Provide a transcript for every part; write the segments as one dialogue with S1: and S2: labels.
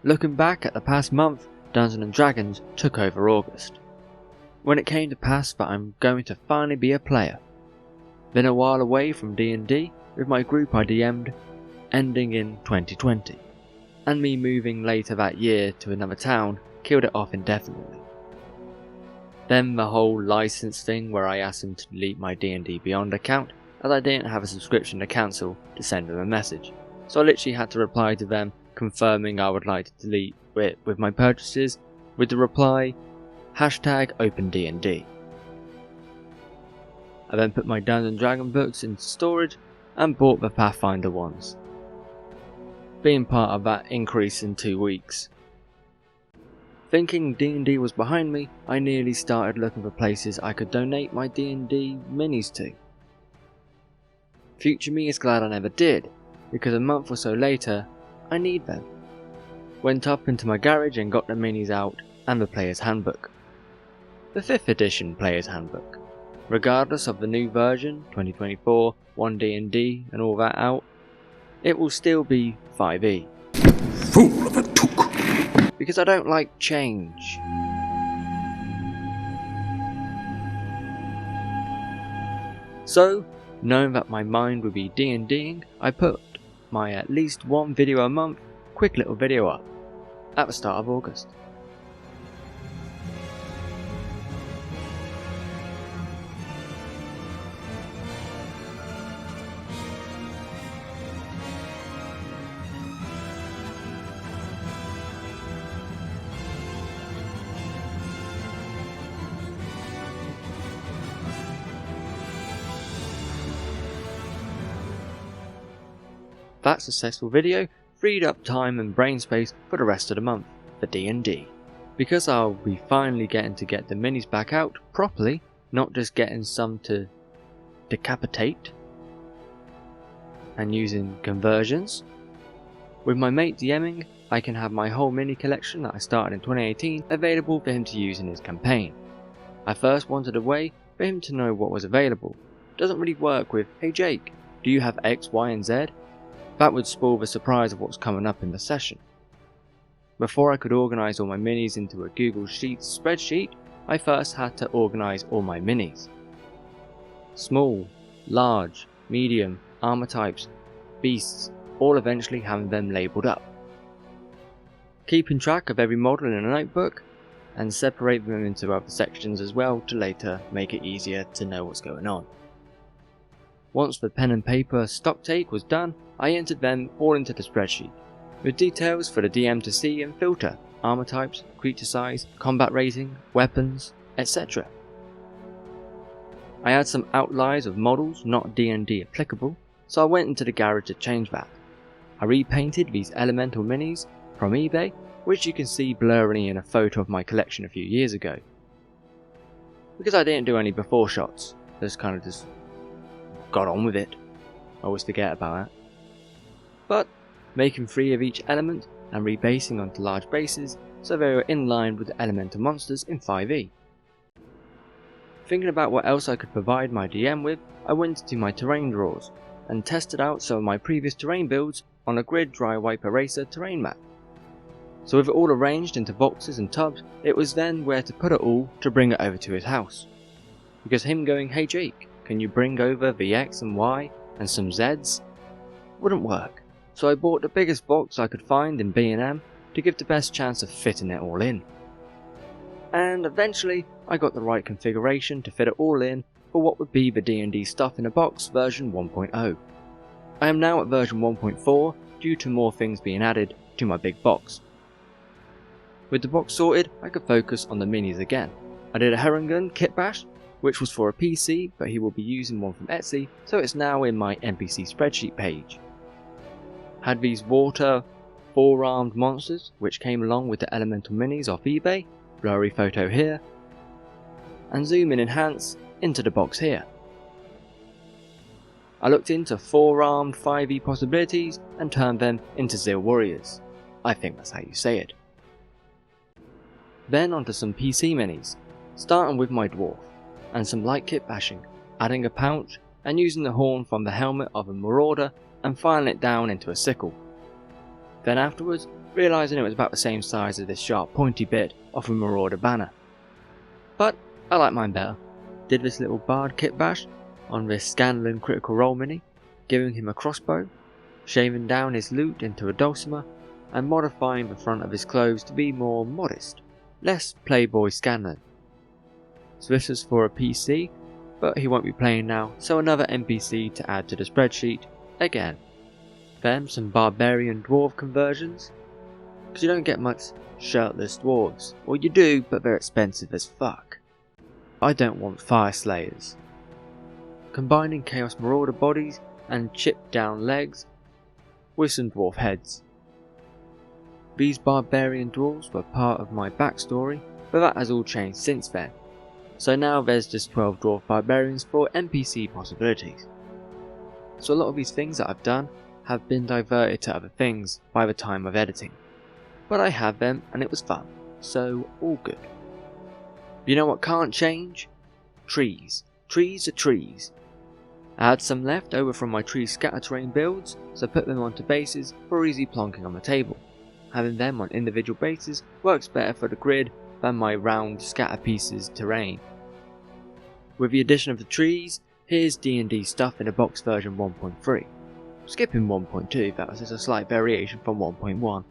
S1: Looking back at the past month, Dungeons & Dragons took over August. When it came to pass that I'm going to finally be a player. Been a while away from D&D with my group I DM'd ending in 2020, and me moving later that year to another town killed it off indefinitely. Then the whole license thing where I asked them to delete my D&D Beyond account as I didn't have a subscription to cancel to send them a message, so I literally had to reply to them confirming I would like to delete it with my purchases with the reply #OpenDND. I then put my Dungeons & Dragons books into storage and bought the Pathfinder ones, being part of that increase in 2 weeks. Thinking D&D was behind me, I nearly started looking for places I could donate my D&D minis to. Future me is glad I never did, because a month or so later, I need them. Went up into my garage and got the minis out and the Player's Handbook. The 5th edition Player's Handbook. Regardless of the new version, 2024, 1D&D and all that out, it will still be 5e.
S2: Fool of a took!
S1: Because I don't like change. So, knowing that my mind would be D&Ding, I put my at least one video a month quick little video up at the start of August. That successful video freed up time and brain space for the rest of the month for D&D. Because I'll be finally getting to get the minis back out properly, not just getting some to decapitate and using conversions. With my mate DMing, I can have my whole mini collection that I started in 2018 available for him to use in his campaign. I first wanted a way for him to know what was available. Doesn't really work with, "Hey Jake, do you have X, Y and Z?" That would spoil the surprise of what's coming up in the session. Before I could organise all my minis into a Google Sheets spreadsheet, I first had to organise all my minis. Small, large, medium, armour types, beasts, all eventually having them labelled up. Keeping track of every model in a notebook, and separate them into other sections as well to later make it easier to know what's going on. Once the pen and paper stock take was done, I entered them all into the spreadsheet, with details for the DM to see and filter, armor types, creature size, combat rating, weapons, etc. I had some outliers of models not D&D applicable, so I went into the garage to change that. I repainted these elemental minis from eBay, which you can see blurry in a photo of my collection a few years ago. Because I didn't do any before shots, just got on with it. I always forget about that. But making 3 of each element and rebasing onto large bases so they were in line with the elemental monsters in 5e. Thinking about what else I could provide my DM with, I went into my terrain drawers and tested out some of my previous terrain builds on a grid dry wipe eraser terrain map. So with it all arranged into boxes and tubs, it was then where to put it all to bring it over to his house. Because him going, "Hey Jake, can you bring over the X and Y and some Zs?" wouldn't work. So I bought the biggest box I could find in B&M to give the best chance of fitting it all in. And eventually I got the right configuration to fit it all in for what would be the D&D stuff in a box version 1.0. I am now at version 1.4 due to more things being added to my big box. With the box sorted, I could focus on the minis again. I did a Herringun kit bash, which was for a PC, but he will be using one from Etsy, so it's now in my NPC spreadsheet page. Had these water 4-armed monsters, which came along with the elemental minis off eBay, blurry photo here, and zoom and enhance into the box here. I looked into 4-armed 5e possibilities and turned them into Zeal Warriors. I think that's how you say it. Then onto some PC minis, starting with my dwarf, and some light kit bashing, adding a pouch and using the horn from the helmet of a marauder and filing it down into a sickle. Then afterwards, realising it was about the same size as this sharp pointy bit off a Marauder banner. But I like mine better. Did this little bard kit bash on this Scanlan Critical Role mini, giving him a crossbow, shaving down his loot into a dulcimer, and modifying the front of his clothes to be more modest, less Playboy Scanlan. So this is for a PC, but he won't be playing now, so another NPC to add to the spreadsheet again. Then some barbarian dwarf conversions, because you don't get much shirtless dwarves, or you do, but they're expensive as fuck. I don't want fire slayers. Combining Chaos Marauder bodies and chipped down legs with some dwarf heads. These barbarian dwarves were part of my backstory, but that has all changed since then. So now there's just 12 dwarf barbarians for NPC possibilities. So a lot of these things that I've done have been diverted to other things by the time of editing. But I had them and it was fun, so all good. You know what can't change? Trees. Trees are trees. I had some left over from my tree scatter terrain builds, so put them onto bases for easy plonking on the table. Having them on individual bases works better for the grid than my round scatter pieces terrain. With the addition of the trees, here's D&D stuff in a box version 1.3. Skipping 1.2, that was just a slight variation from 1.1.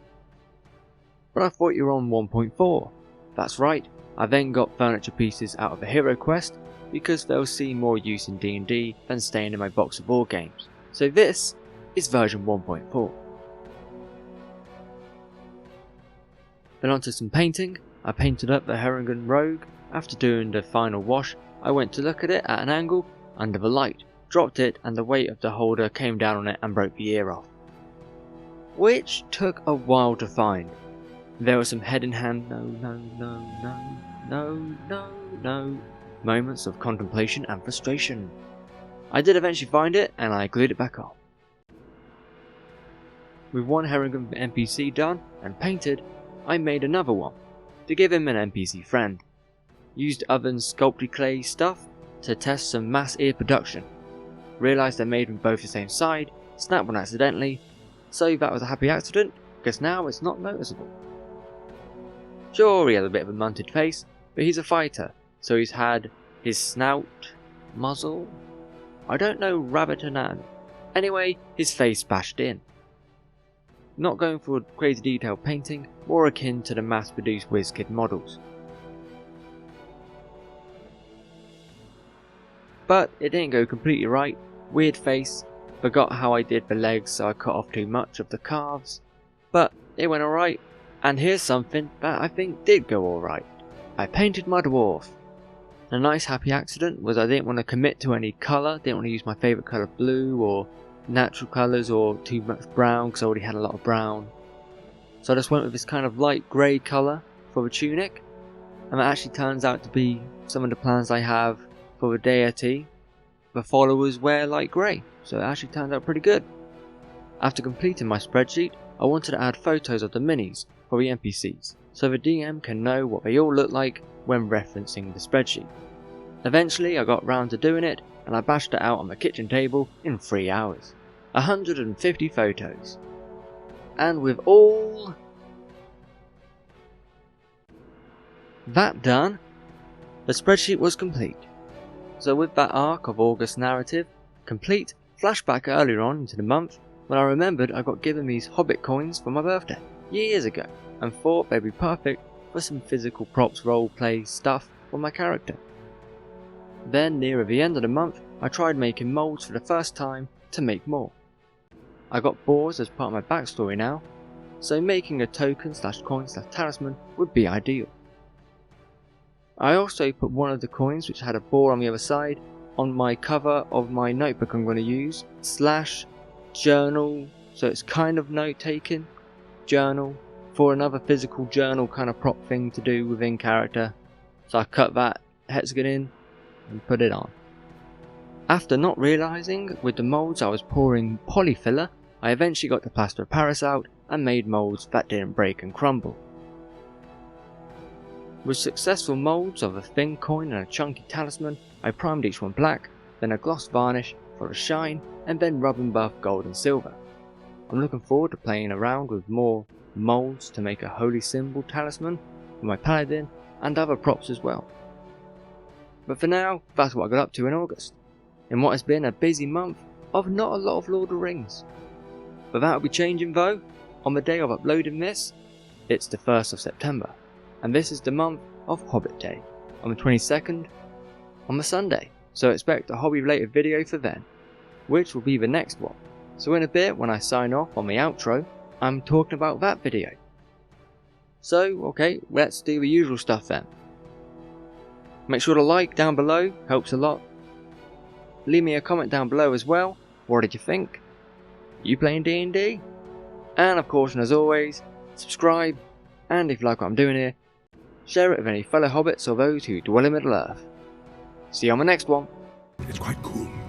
S1: But I thought you were on 1.4. That's right, I then got furniture pieces out of the Hero Quest because they'll see more use in D&D than staying in my box of war games. So this is version 1.4. Then onto some painting. I painted up the Herringon Rogue. After doing the final wash, I went to look at it at an angle under the light, dropped it, and the weight of the holder came down on it and broke the ear off. Which took a while to find. There were some head in hand no moments of contemplation and frustration. I did eventually find it and I glued it back on. With one Herringon NPC done and painted, I made another one to give him an NPC friend. Used Oven's sculpted clay stuff to test some mass ear production. Realised I made them both the same side, snapped one accidentally, so that was a happy accident because now it's not noticeable. Sure, he has a bit of a munted face, but he's a fighter, so he's had his snout, muzzle, I don't know, rabbit and an. Anyway, his face bashed in. Not going for crazy detailed painting, more akin to the mass-produced WizKid models. But it didn't go completely right, weird face, forgot how I did the legs so I cut off too much of the calves, but it went alright. And here's something that I think did go alright. I painted my dwarf. A nice happy accident was I didn't want to commit to any colour, didn't want to use my favourite colour blue or natural colours or too much brown because I already had a lot of brown. So I just went with this kind of light grey colour for the tunic, and that actually turns out to be some of the plans I have for the deity. The followers wear light grey, so it actually turned out pretty good. After completing my spreadsheet, I wanted to add photos of the minis for the NPCs, so the DM can know what they all look like when referencing the spreadsheet. Eventually I got round to doing it, and I bashed it out on the kitchen table in 3 hours. 150 photos. And with all that done, the spreadsheet was complete. So with that arc of August narrative complete, flashback earlier on into the month when I remembered I got given these Hobbit coins for my birthday years ago, and thought they'd be perfect for some physical props roleplay stuff for my character. Then nearer the end of the month, I tried making molds for the first time to make more. I got boars as part of my backstory now, so making a token / coin / talisman would be ideal. I also put one of the coins, which had a boar on the other side, on my cover of my notebook I'm going to use / journal, so it's kind of note taking journal for another physical journal kind of prop thing to do within character. So I cut that hexagon in and put it on. After not realising with the moulds I was pouring polyfiller, I eventually got the plaster of Paris out and made moulds that didn't break and crumble. With successful moulds of a thin coin and a chunky talisman, I primed each one black, then a gloss varnish for a shine, and then rub and buff gold and silver. I'm looking forward to playing around with more moulds to make a holy symbol talisman for my paladin, and other props as well. But for now, that's what I got up to in August, in what has been a busy month of not a lot of Lord of the Rings. But that'll be changing though, on the day of uploading this. It's the 1st of September, and this is the month of Hobbit Day, on the 22nd, on the Sunday, so expect a hobby related video for then, which will be the next one. So in a bit, when I sign off on the outro, I'm talking about that video. So, okay, let's do the usual stuff then. Make sure to like down below, helps a lot. Leave me a comment down below as well, what did you think? You playing D&D? And of course, and as always, subscribe, and if you like what I'm doing here, share it with any fellow hobbits or those who dwell in Middle Earth. See you on the next one.
S2: It's quite cool.